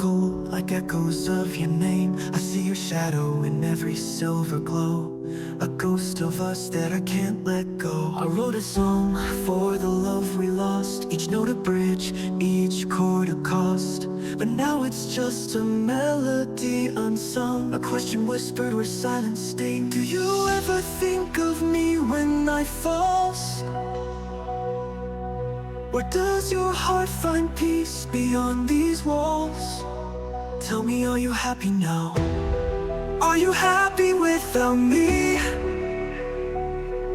echo like echoes of your name. I see your shadow in every silver glow, a ghost of us that I can't let go. I wrote a song for the love we lost, each note a bridge, each chord a cost. But now it's just a melody unsung, a question whispered where silence stayed. Do you ever think of me when night falls? Or does your heart find peace beyond these walls? Tell me, are you happy now? Are you happy without me?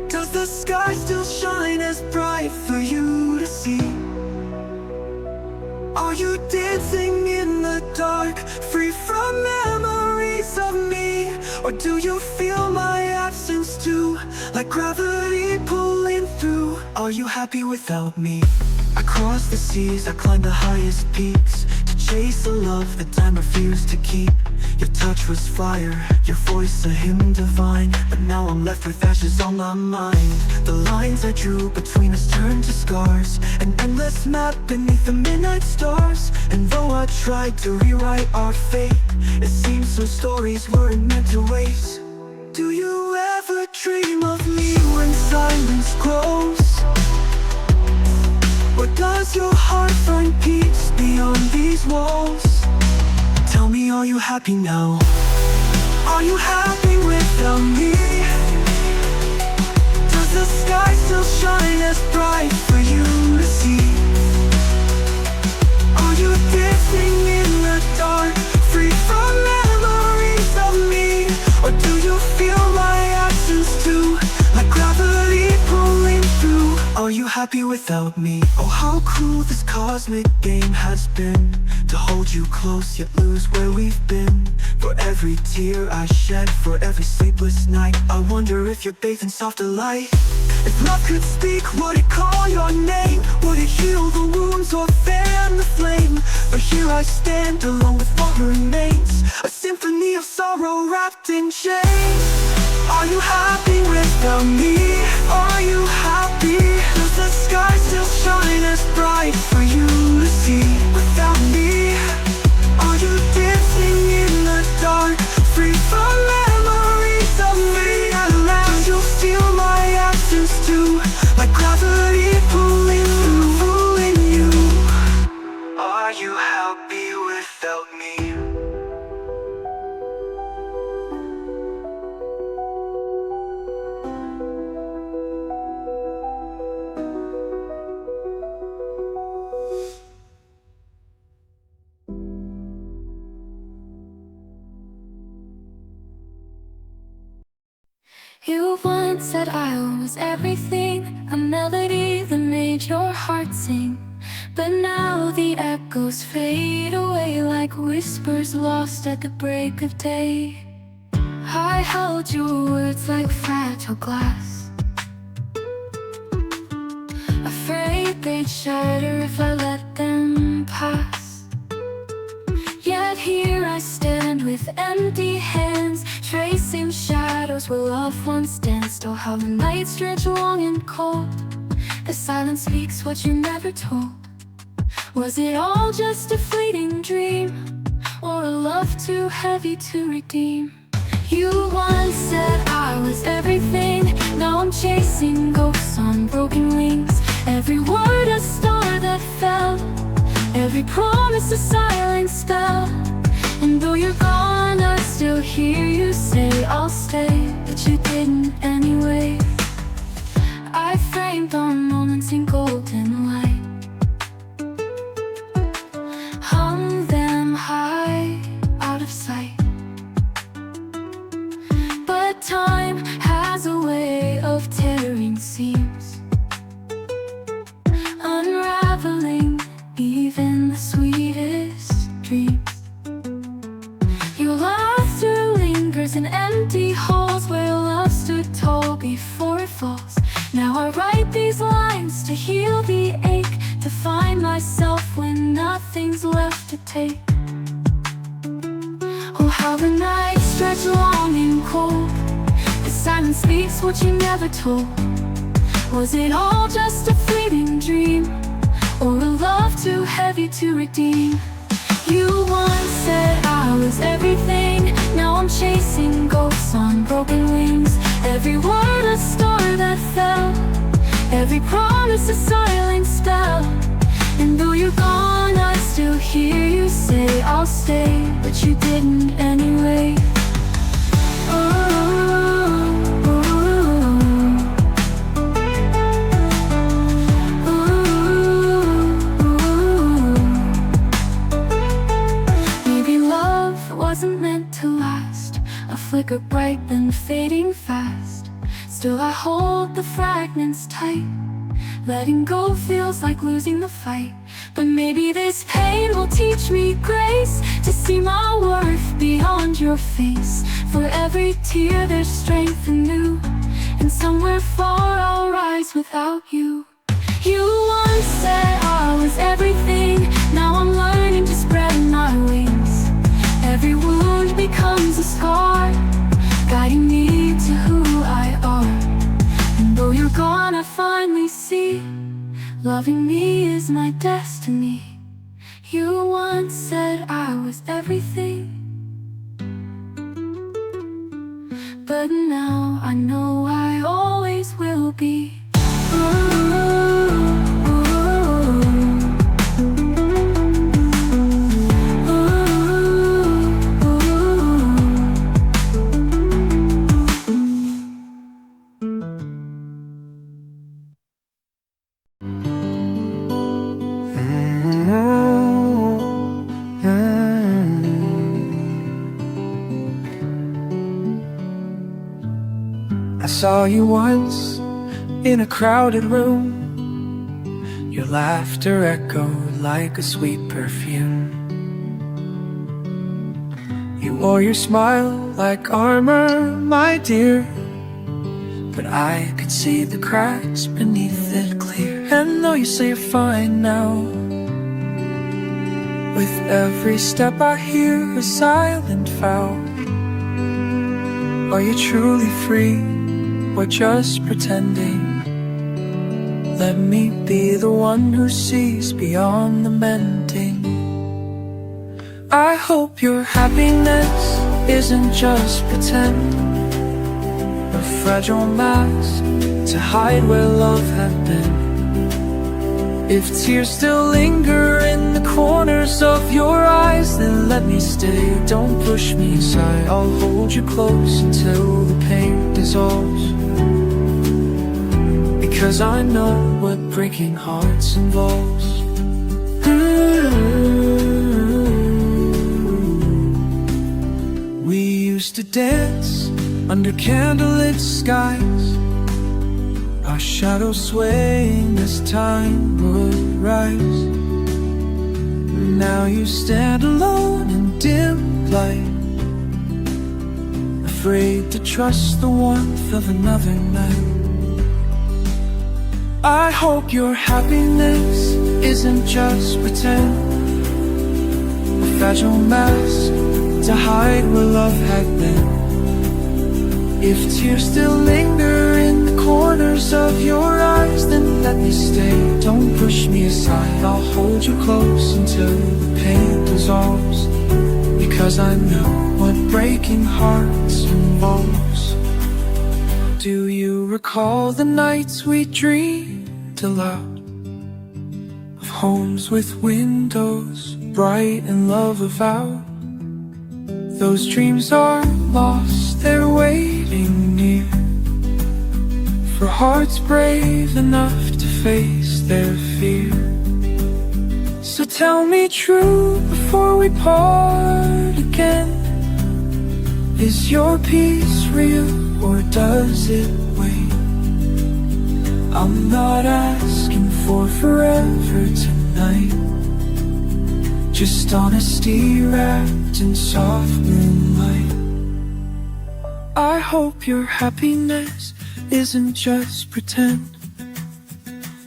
Does the sky still shine as bright for you to see? Are you dancing in the dark, free from memories of me? Or do you feel my absence too, like gravity pulling through? Are you happy without me? I crossed the seas, I climbed the highest peaks, to chase a love that time refused to keep. Your touch was fire, your voice a hymn divine, but now I'm left with ashes on my mind. The lines I drew between us turned to scars, an endless map beneath the midnight stars. And though I tried to rewrite our fate, it seems some stories weren't meant to wait. Do you ever dream of me when silence grows? Or does your heart find peace beyond these walls? Tell me, are you happy now? Are you happy without me? Does the sky still shine as bright for you to see? Are you dancing in the dark, free from memories of me? Or do you feel my absence too, like gravity pulling through? Are you happy without me? Oh, how cruel this cosmic game has been, to hold you close yet lose where we've been. For every tear I shed, for every sleepless night, I wonder if you're bathed in softer light. If love could speak, would it call your name? Would it heal the wounds or fan the flame? But here I stand alone with what remains, a symphony of sorrow wrapped in chains. Are you happy without me? Are you happy? Does the sky still shine as bright for you to see? Without me, are you dancing in the dark, free from memories of me? At last you'll feel my absence too, like gravity pulling through, pulling you. Are you happy without me? You once said I was everything, a melody that made your heart sing. But now the echoes fade away like whispers lost at the break of day. I held your words like fragile glass, afraid they'd shatter if I let them pass. Yet here I stand with empty hands, tracing shadows where love once danced. Oh, how the nights stretch long and cold, the silence speaks what you never told. Was it all just a fleeting dream, or a love too heavy to redeem? You once said I was everything, now I'm chasing ghosts on broken wings. Every word a star that fell, every promise a silent spell. And though you're gone, I still hear you say I'll stay, but you didn't anyway. I framed our moments in golden light, hung them high out of sight. But time has a way of tearing seams, unraveling even the sweetest dreams. Your laughter lingers in empty halls where love stood tall before it falls. Now I write these lines to heal the ache, to find myself when nothing's left to take. Oh, how the nights stretch long and cold, the silence speaks what you never told. Was it all just a fleeting dream, or a love too heavy to redeem? You once Every word a star that fell, every promise a silent spell. And though you're gone, I still hear you say I'll stay, but you didn't anyway. Maybe love wasn't meant to last, a flicker bright then fading fast. Still I hold the fragments tight. Letting go feels like losing the fight. But maybe this pain will teach me grace, to see my worth beyond your face. For every tear there's strength anew, and somewhere far I'll rise without you. You once said I was everything, now I'm learning to spread my wings. Every wound becomes a scar, guiding me to who I are. And though you're gone, I finally see loving me is my destiny. You once said I was everything, but now I know I always will be. I saw you once in a crowded room. Your laughter echoed like a sweet perfume. You wore your smile like armor, my dear, but I could see the cracks beneath it clear. And though you say you're fine now, with every step I hear a silent vow. Are you truly free, or just pretending? Let me be the one who sees beyond the mending. I hope your happiness isn't just pretend, a fragile mask to hide where love had been. If tears still linger in the corners of your eyes, then let me stay, don't push me aside. I'll hold you close until the pain dissolves, because I know what breaking hearts involves. We used to dance under candlelit skies, our shadows swaying as time would rise. Now you stand alone in dim light, afraid to trust the warmth of another night. I hope your happiness isn't just pretend, a fragile mask to hide where love had been. If tears still linger in the corners of your eyes, then let me stay, don't push me aside. I'll hold you close until the pain dissolves, because I know what breaking hearts involves. Do you recall the nights we dreamed aloud, of homes with windows bright and love avowed? Those dreams are lost, they're waiting near, for hearts brave enough to face their fear. So tell me true before we part again, is your peace real, or does it wait? I'm not asking for forever tonight, just honesty wrapped in soft moonlight. I hope your happiness isn't just pretend,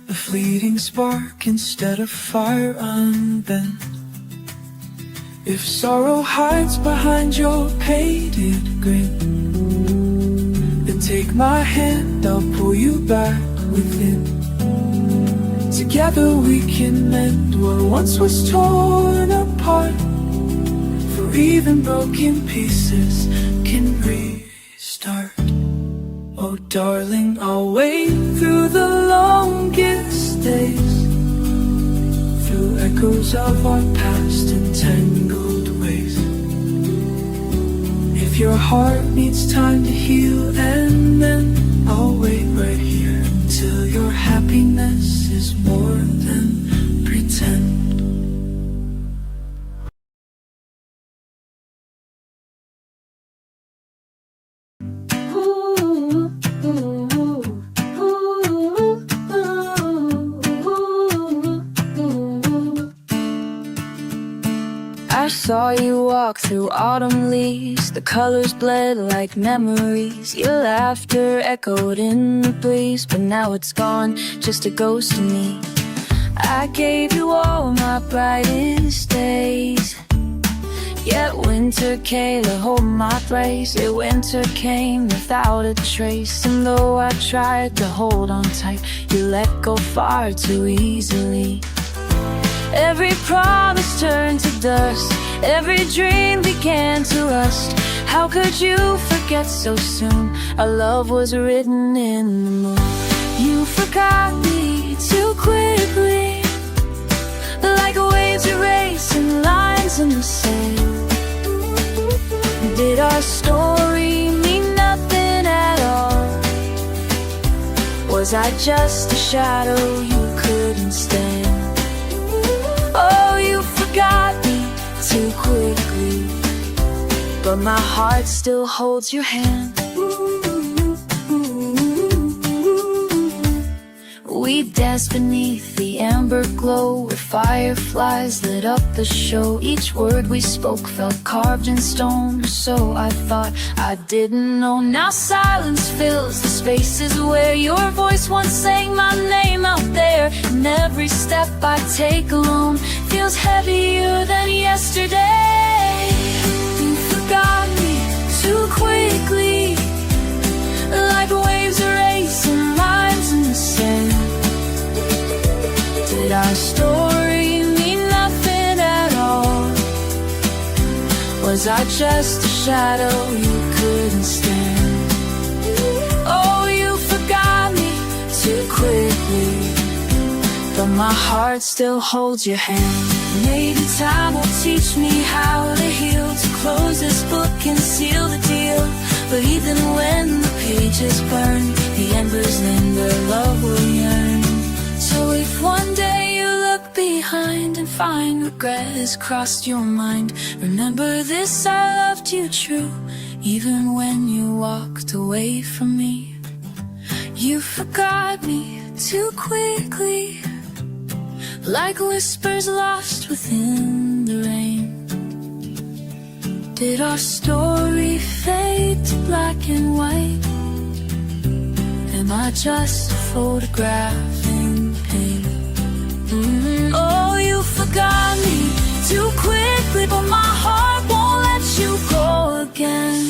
a fleeting spark instead of fire unbent. If sorrow hides behind your painted grin, then take my hand, I'll pull you back within. Together we can mend what once was torn apart, for even broken pieces can restart. Oh darling, I'll wait through the longest days, through echoes of our past entangled ways. If your heart needs time to heal and mend, I'll wait right here until your happiness is more than pretend. I saw you walk through autumn leaves. The colors bled like memories. Your laughter echoed in the breeze, but now it's gone, just a ghost of me. I gave you all my brightest days, yet winter came to hold my place. Yet winter came without a trace. And though I tried to hold on tight, you let go far too easily. Every promise turned to dust, every dream began to rust. How could you forget so soon? Our love was written in the moon. You forgot me too quickly, like waves erasing lines in the sand. Did our story mean nothing at all? Was I just a shadow you couldn't stand? Oh, you forgot me too quickly, but my heart still holds your hand. We danced beneath the amber glow, where fireflies lit up the show. Each word we spoke felt carved in stone, or so I thought. I didn't know. Now silence fills the spaces where your voice once sang my name out there. And every step I take alone feels heavier than yesterday. You forgot me too quickly, like waves erasing lines in the sand. Did our story mean nothing at all? Was I just a shadow you couldn't stand? Oh, you forgot me too quickly, but my heart still holds your hand. Maybe time will teach me how to heal, to close this book and seal the deal. But even when the pages burn, the embers linger, love will yearn. So if one day you look behind and find regret has crossed your mind, remember this: I loved you true, even when you walked away from me. You forgot me too quickly, like whispers lost within the rain. Did our story fade to black and white? Am I just a photograph in pain? Oh, you forgot me too quickly, but my heart won't let you go again.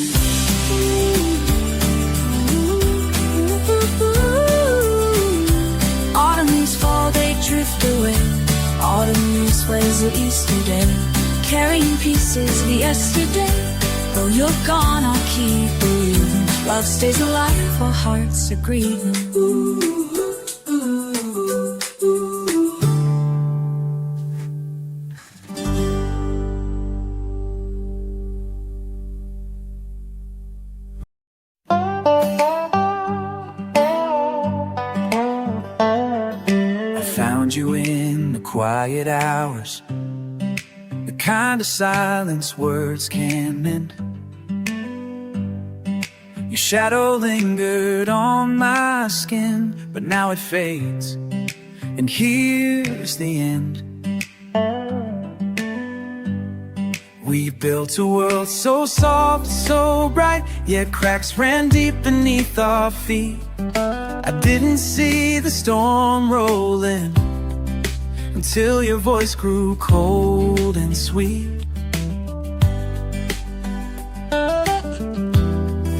Autumn leaves fall, they drift away. Autumn leaves ways of Easter day, carrying pieces of yesterday. Though you're gone, I'll keep believing love stays alive while hearts are grieving. I found you in the quiet hours, the kind of silence words can't mend. Your shadow lingered on my skin, but now it fades, and here's the end. We built a world so soft, so bright, yet cracks ran deep beneath our feet. I didn't see the storm rolling until your voice grew cold and sweet.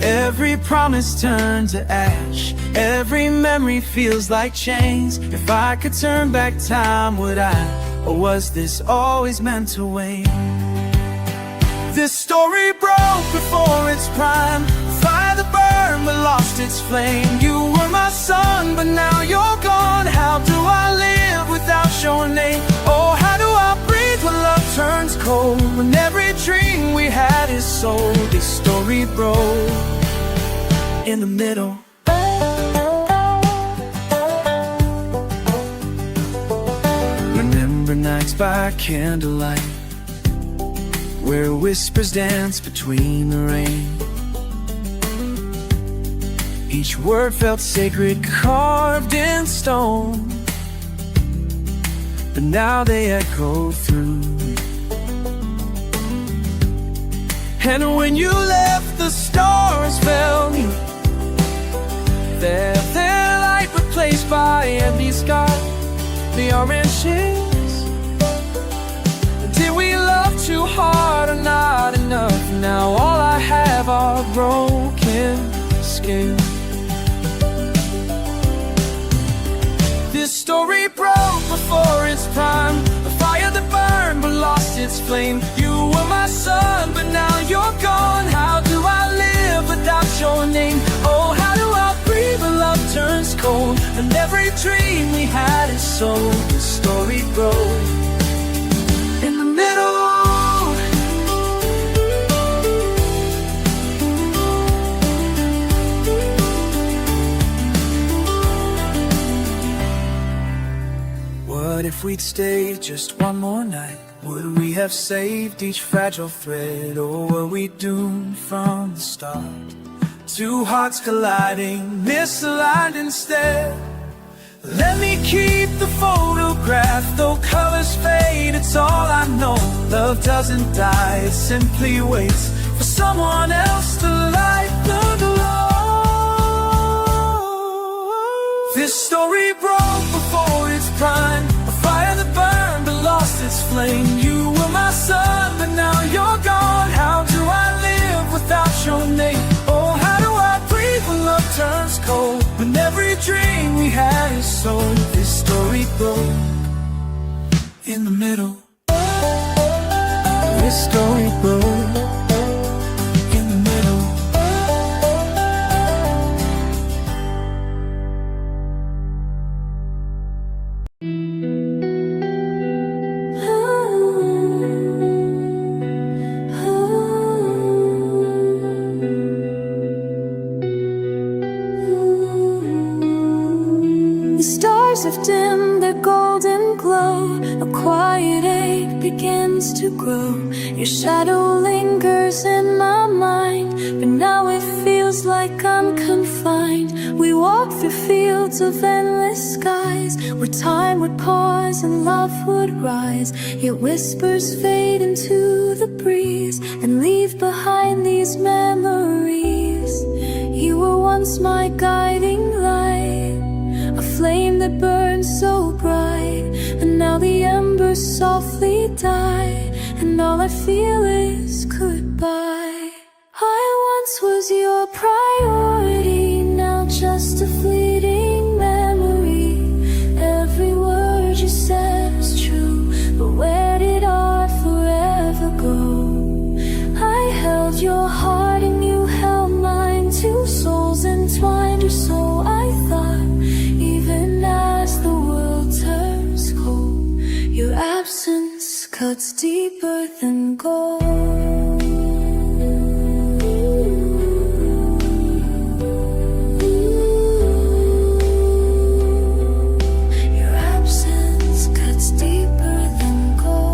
Every promise turned to ash, every memory feels like chains. If I could turn back time, would I? Or was this always meant to wane? This story broke before its prime. Fire that burned burned but lost its flame. You were my sun, but now you're gone. How do I live without your name? Oh, how do I breathe when love turns cold? When every dream we had is sold. This story broke in the middle. Remember nights by candlelight, where whispers dance between the rain. Each word felt sacred, carved in stone, but now they echo through. And when you left, the stars fell mute, their light replaced by empty sky. The orange shades, did we love too hard or not enough? Now all I have are broken scales. This story broke before its prime, a fire that burned but lost its flame. You were my sun, but now you're gone. How do I live without your name? Oh, how do I breathe when love turns cold? And every dream we had is sold. This story broke in the middle. What if we'd stayed just one more night? Would we have saved each fragile thread? Or were we doomed from the start? Two hearts colliding, misaligned instead. Let me keep the photograph, though colors fade, it's all I know. Love doesn't die, it simply waits for someone else to light the glow. This story broke before its prime, a fire that burned but lost its flame. You were my sun, but now you're gone. How do I live without your name? Oh, how do I breathe when love turns cold? When every dream we had is sold. This story broke in the middle. This story broke in the middle. Have dimmed their golden glow. A quiet ache begins to grow. Your shadow lingers in my mind, but now it feels like I'm confined. We walk through fields of endless skies, where time would pause and love would rise. Your whispers fade into the breeze and leave behind these memories. You were once my guiding light, a flame that burned so bright, and now the embers softly die, and all I feel is goodbye. I once was your priority, now just a fleeting memory. Every word you said was true, but where did our forever go? I held your heart and you held mine, two souls entwined, or so I thought. As the world turns cold, your absence cuts deeper than gold. Your absence cuts deeper than gold.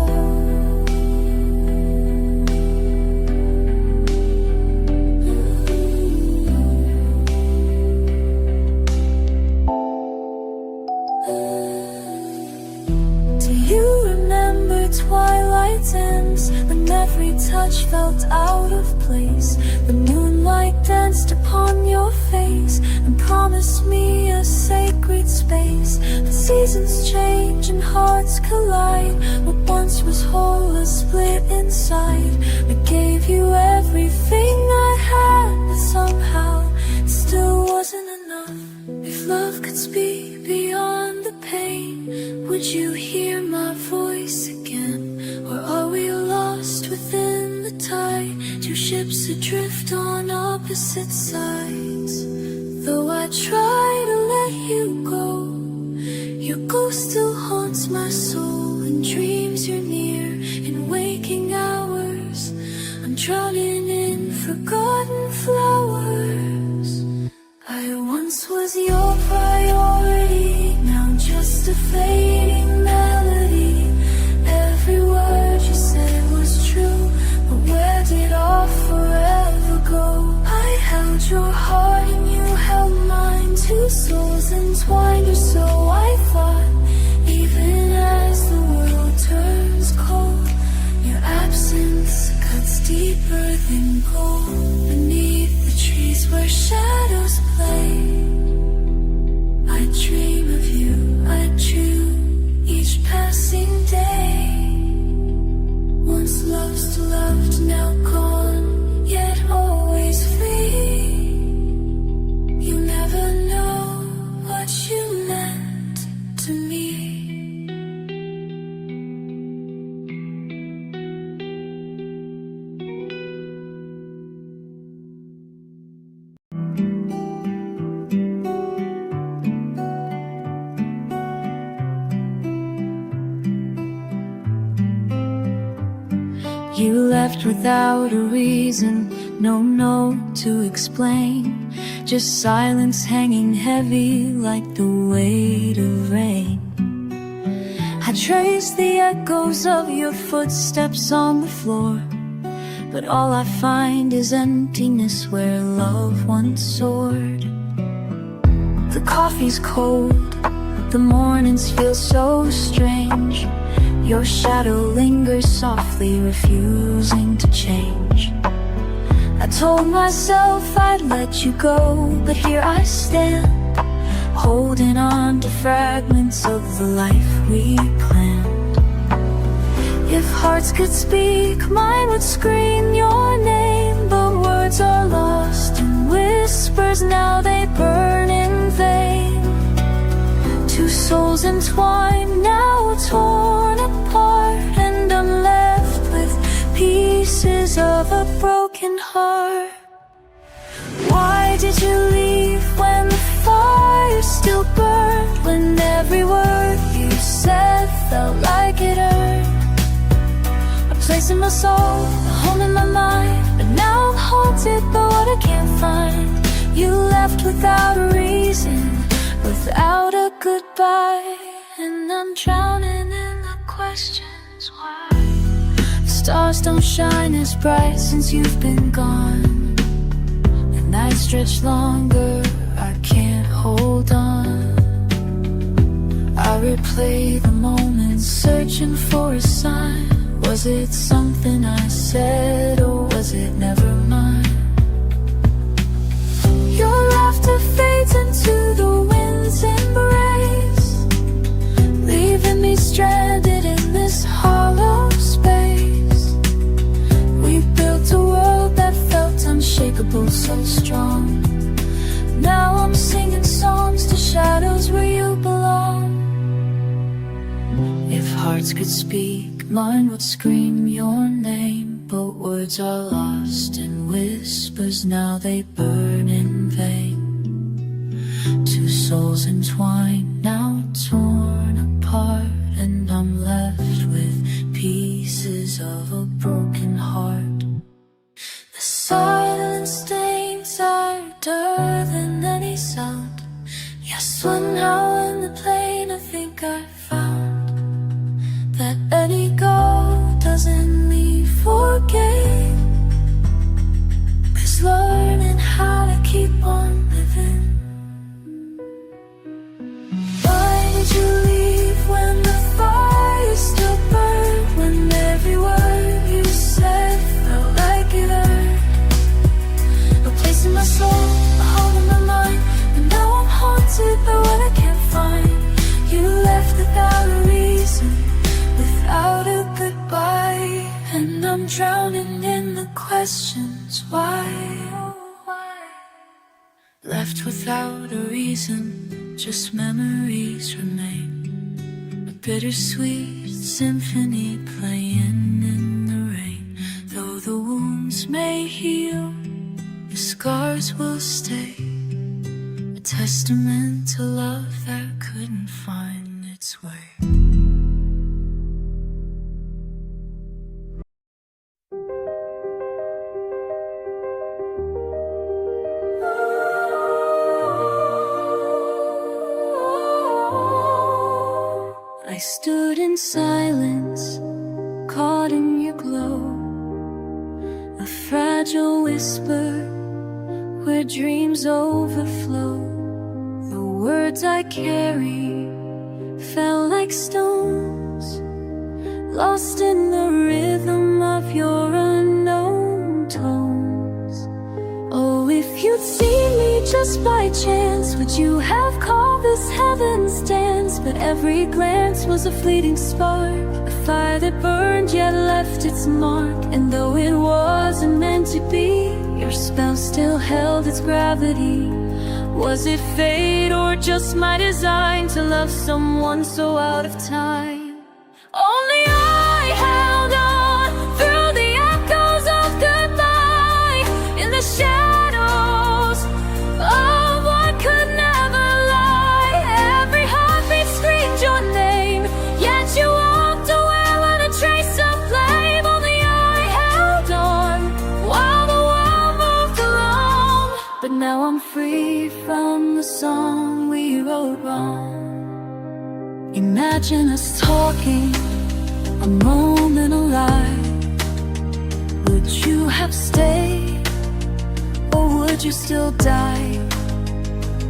Do you remember twilight's ends, when every touch felt out of place? The moonlight danced upon your face and promised me a sacred space. But seasons change and hearts collide. What once was whole is split inside. I gave you everything I had, but somehow it still wasn't enough. If love could speak beyond the pain, would you hear my voice again? Or are we lost within the tide, two ships adrift on opposite sides? Though I try to let you go, your ghost still haunts my soul. In dreams you're near, in waking hours I'm drowning in forgotten flowers. I once was your priority, now just a fading melody. Every word you said was true, but where did our forever go? I held your heart and you held mine, two souls entwined, or so I thought. Even as the world turns cold, your absence cuts deeper than gold. Beneath the trees where shadows play, I dream of you, I chew each passing day. Once lost, loved, now gone, yet always free. You never know what you meant to me. You left without a reason, no note to explain, just silence hanging heavy like the weight of rain. I trace the echoes of your footsteps on the floor, but all I find is emptiness where love once soared. The coffee's cold, the mornings feel so strange. Your shadow lingers softly, refusing to change. I told myself I'd let you go, but here I stand, holding on to fragments of the life we planned. If hearts could speak, mine would scream your name, but words are lost in whispers, now they burn in vain. Two souls entwined, now torn apart, and I'm left with pieces of a broken heart. Why did you leave when the fire still burned? When every word you said felt like it earned a place in my soul, a home in my mind. But now I'm haunted by what I can't find. You left without a reason, without a goodbye, and I'm drowning in the questions why. The stars don't shine as bright since you've been gone. The nights stretch longer, I can't hold on. I replay the moments, searching for a sign. Was it something I said, or was it never mine? Your laughter fades into the wind's embrace, leaving me stranded in this hollow space. We built a world that felt unshakable, so strong. Now I'm singing songs to shadows where you belong. If hearts could speak, mine would scream your name, but words are lost in whispers, now they burn in vain. Two souls entwined, now torn apart, and I'm left with pieces of a broken heart. The silence stains harder than any sound. Yes, somehow in the plane I think I found that letting go doesn't leave for gain, 'cause learning how to keep on living. Why did you leave when the fire still burned? When every word you said felt like it earned a place in my soul, a home in my mind. And now I'm haunted by what I can't find. You left without a reason, without a goodbye, and I'm drowning in the questions why. Left without a reason, just memories remain, a bittersweet symphony playing in the rain. Though the wounds may heal, the scars will stay, testament to love that couldn't find its way. I stood in silence, caught in your glow, a fragile whisper where dreams overflow. The words I carry fell like stones, lost in the rhythm of your unknown tones. Oh, if you'd seen me just by chance, would you have called this heaven's dance? But every glance was a fleeting spark, a fire that burned yet left its mark. And though it wasn't meant to be, your spell still held its gravity. Was it fate or just my design to love someone so out of time? Only I held on through the echoes of goodbye, in the shadows of what could never lie. Every heartbeat screamed your name, yet you walked away without a trace of blame. Only I held on while the world moved along. But now I'm free from the song we wrote wrong. Imagine us talking, a moment alive. Would you have stayed, or would you still dive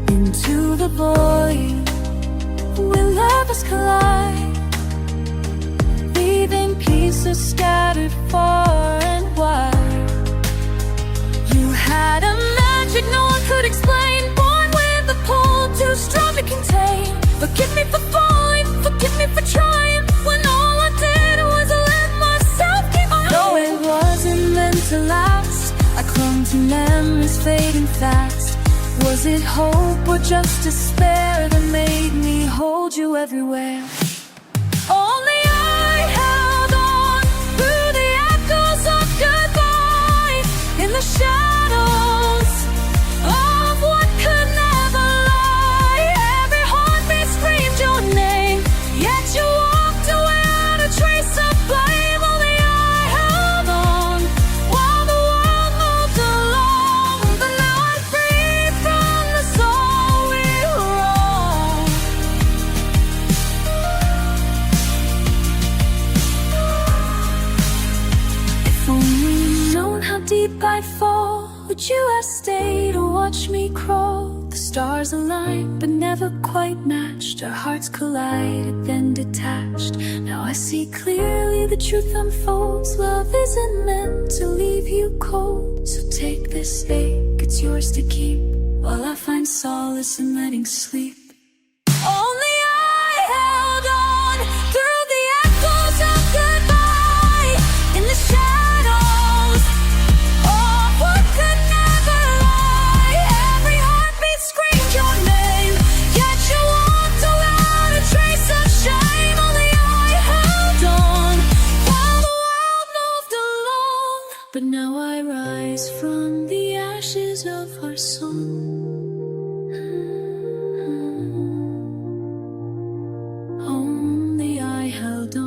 into the void where lovers collide, leaving pieces scattered far and wide? You had a magic no one could explain, born with a pull too strong to contain. Forgive me for falling, forgive me for trying, when all I did was let myself keep on. Though it wasn't meant to last, I clung to memories fading fast. Was it hope or just despair that made me hold you everywhere? Only I held on through the echoes of goodbye, in the shadows of what could never lie. Every heartbeat screamed your name, yet you walked away without a trace of blame. Only I held on while the world moved along. But now I'm free from the soul we wrong. If only you'd known how deep I'd fall, would you have stayed or watched me crawl? The stars aligned but never quite matched. Our hearts collided then detached. Now I see clearly the truth unfolds. Love isn't meant to leave you cold. So take this ache, it's yours to keep, while I find solace in letting sleep. Only I held on through the echoes of goodbye, in the shadows of what could never lie. Every heartbeat screamed your name, yet you walked away without a trace of shame. Only I held on while the world moved along. But now I rise from the ashes of our song. Only I held on.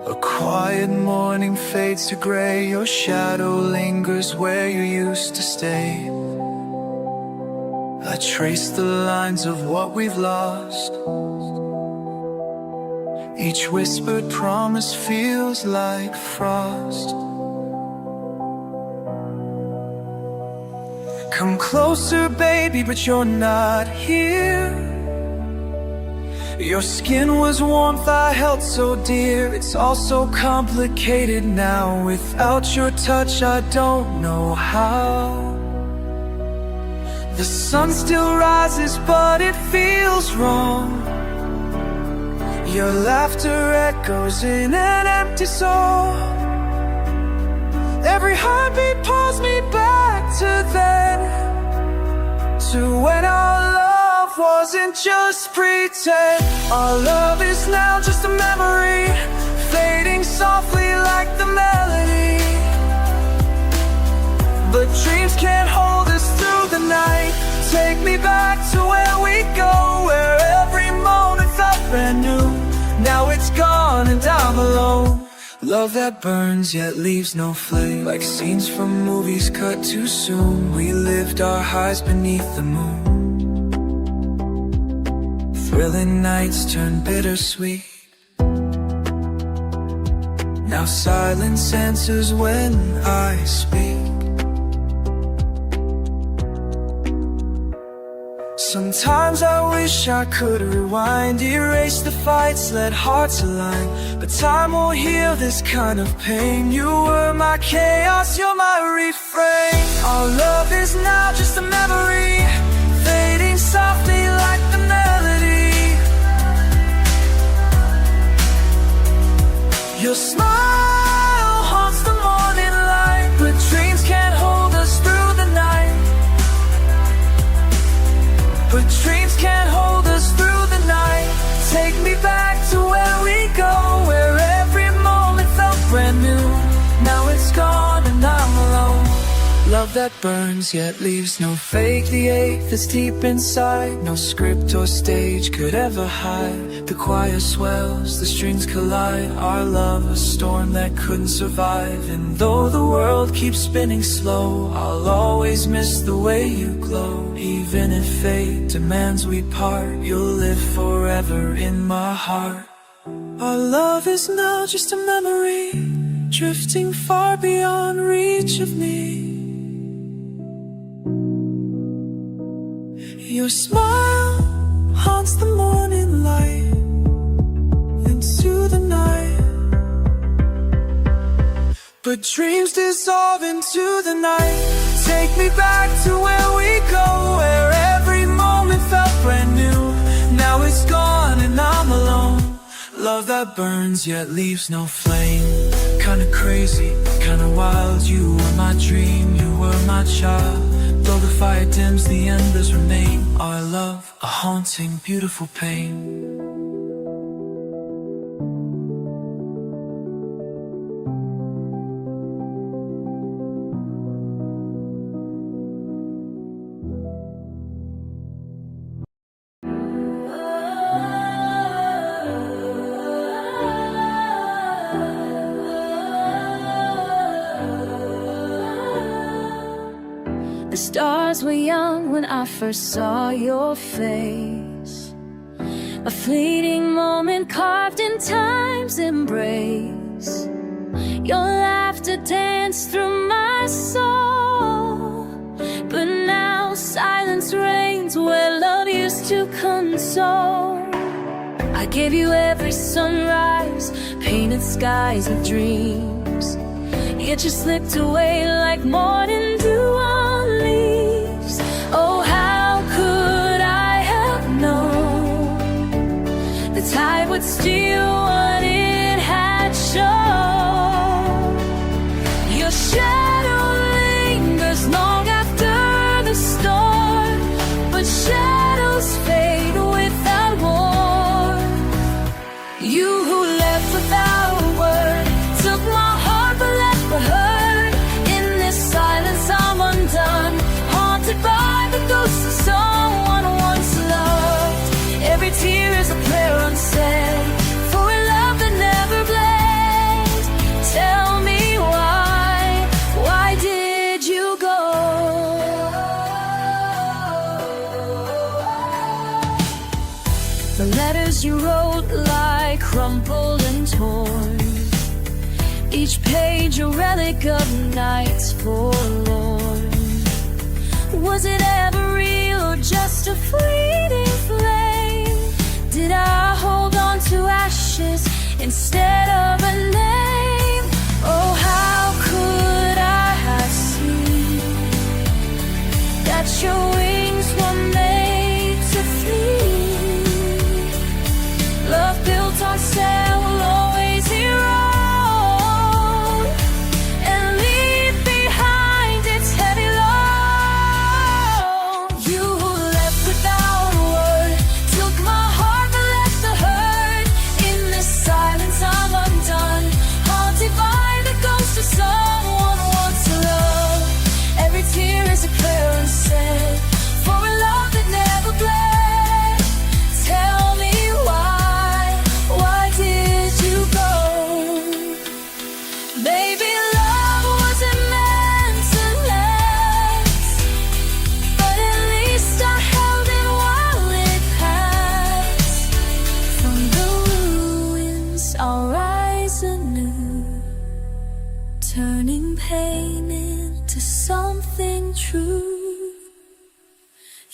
A quiet morning fades to gray. Your shadow lingers where you used to stay. I trace the lines of what we've lost. Each whispered promise feels like frost. Come closer, baby, but you're not here. Your skin was warmth I held so dear. It's all so complicated now. Without your touch I don't know how. The sun still rises but it feels wrong. Your laughter echoes in an empty soul. Every heartbeat pulls me back to then. to when our love wasn't just pretend. Our love is now just a memory, fading softly like the melody. But dreams can't hold us through the night. Take me back to where we go, where every moment felt brand new. Now it's gone and I'm alone. Love that burns yet leaves no flame, like scenes from movies cut too soon. We lived our highs beneath the moon. Thrilling nights turn bittersweet. Now silence answers when I speak. Sometimes I wish I could rewind, erase the fights, let hearts align. But time won't heal this kind of pain. You were my chaos, you're my refrain. Our love is now just a memory, fading softly like the melody. Your smile haunts the morning light, but dreams can't hold us through the night. But dreams can't hold us through the night. Take me back to where we go, where every moment felt brand new. Now it's gone and I'm alone. Love that burns yet leaves no fake. The ache that's deep inside, no script or stage could ever hide. The choir swells, the strings collide. Our love, a storm that couldn't survive. And though the world keeps spinning slow, I'll always miss the way you glow. Even if fate demands we part, you'll live forever in my heart. Our love is now just a memory, drifting far beyond reach of me. Your smile haunts the morning light into the night. But dreams dissolve into the night. Take me back to where we go, where every moment felt brand new. Now it's gone and I'm alone. Love that burns yet leaves no flame. Kinda crazy, kinda wild. You were my dream, you were my child. Though the fire dims, the embers remain. Our love, a haunting, beautiful pain. The stars were young when I first saw your face, a fleeting moment carved in time's embrace. Your laughter danced through my soul, but now silence reigns where love used to console. I gave you every sunrise, painted skies with dreams, yet you slipped away like morning dew on leaves. Oh, how could I have known the tide would steal what it had shown? Your shadow lingers long after the storm, but shadows fade without warmth. You who left without a word took my heart but left but hurt. In this silence I'm undone, haunted by the ghosts of someone once loved. Every tear is a prayer unsaid for a love that never bled. Tell me why did you go? The letters you wrote lie crumpled and torn, each page a relic of nights forlorn. Was it ever real or just a fleeting flame? Did I hold on to ashes instead of a name? Oh, how could I have seen that your wings were made to flee? Love built on sand will always erode and leave behind its heavy load. You Maybe love wasn't meant to last, but at least I held it while it passed. From the ruins I'll rise anew, turning pain into something true.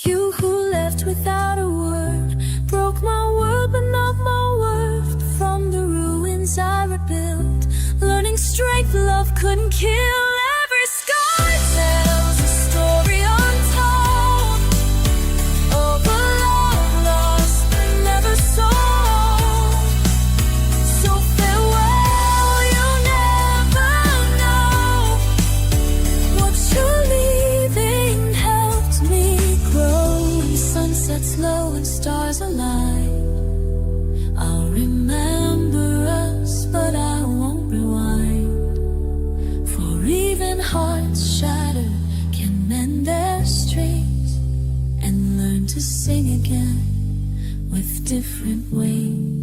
You who left without a word broke my world but not my worth. From the ruins I rebuilt, learning strength love couldn't kill. Every scar tells a story untold of a love lost but never sold. So farewell, you'll never know what you're leaving helped me grow. When sunsets low and stars align, I'll remember us, but I won't rewind. For even hearts shattered can mend their strings and learn to sing again with different wings.